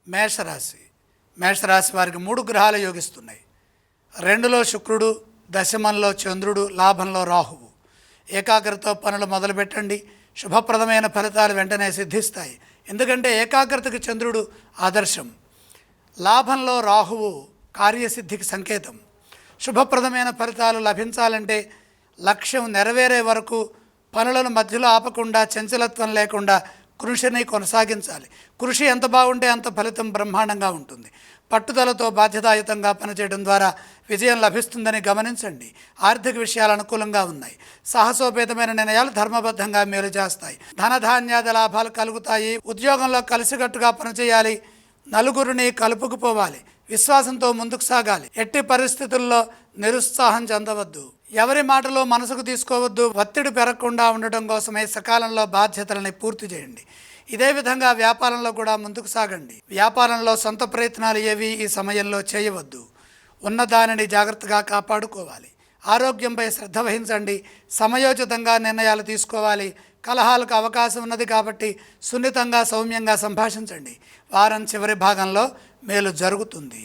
మేషరాశి. మేషరాశి వారికి 3 గ్రహాలు యోగిస్తున్నాయి. 2లో శుక్రుడు, దశమంలో చంద్రుడు, లాభంలో రాహువు. ఏకాగ్రతతో పనులు మొదలుపెట్టండి. శుభప్రదమైన ఫలితాలు వెంటనే సిద్ధిస్తాయి. ఎందుకంటే ఏకాగ్రతకు చంద్రుడు ఆదర్శం. లాభంలో రాహువు కార్యసిద్ధికి సంకేతం. శుభప్రదమైన ఫలితాలు లభించాలంటే లక్ష్యం నెరవేరే వరకు పనులను మధ్యలో ఆపకుండా, చంచలత్వం లేకుండా కృషిని కొనసాగించాలి. కృషి ఎంత బాగుంటే అంత ఫలితం బ్రహ్మాండంగా ఉంటుంది. పట్టుదలతో బాధ్యతాయుతంగా పనిచేయడం ద్వారా విజయం లభిస్తుందని గమనించండి. ఆర్థిక విషయాలు అనుకూలంగా ఉన్నాయి. సాహసోపేతమైన నిర్ణయాలు ధర్మబద్ధంగా మేలు చేస్తాయి. ధనధాన్యాది లాభాలు కలుగుతాయి. ఉద్యోగంలో కలిసికట్టుగా పనిచేయాలి. నలుగురిని కలుపుకుపోవాలి. విశ్వాసంతో ముందుకు సాగాలి. ఎట్టి పరిస్థితుల్లో నిరుత్సాహం చెందవద్దు. ఎవరి మాటలో మనసుకు తీసుకోవద్దు. ఒత్తిడి పెరగకుండా ఉండటం కోసమే సకాలంలో బాధ్యతలని పూర్తి చేయండి. ఇదే విధంగా వ్యాపారంలో కూడా ముందుకు సాగండి. వ్యాపారంలో సొంత ప్రయత్నాలు ఏవి ఈ సమయంలో చేయవద్దు. ఉన్నదానిని జాగ్రత్తగా కాపాడుకోవాలి. ఆరోగ్యంపై శ్రద్ధ వహించండి. సమయోచితంగా నిర్ణయాలు తీసుకోవాలి. కలహాలకు అవకాశం ఉన్నది కాబట్టి సున్నితంగా, సౌమ్యంగా సంభాషించండి. వారం చివరి భాగంలో మేలు జరుగుతుంది.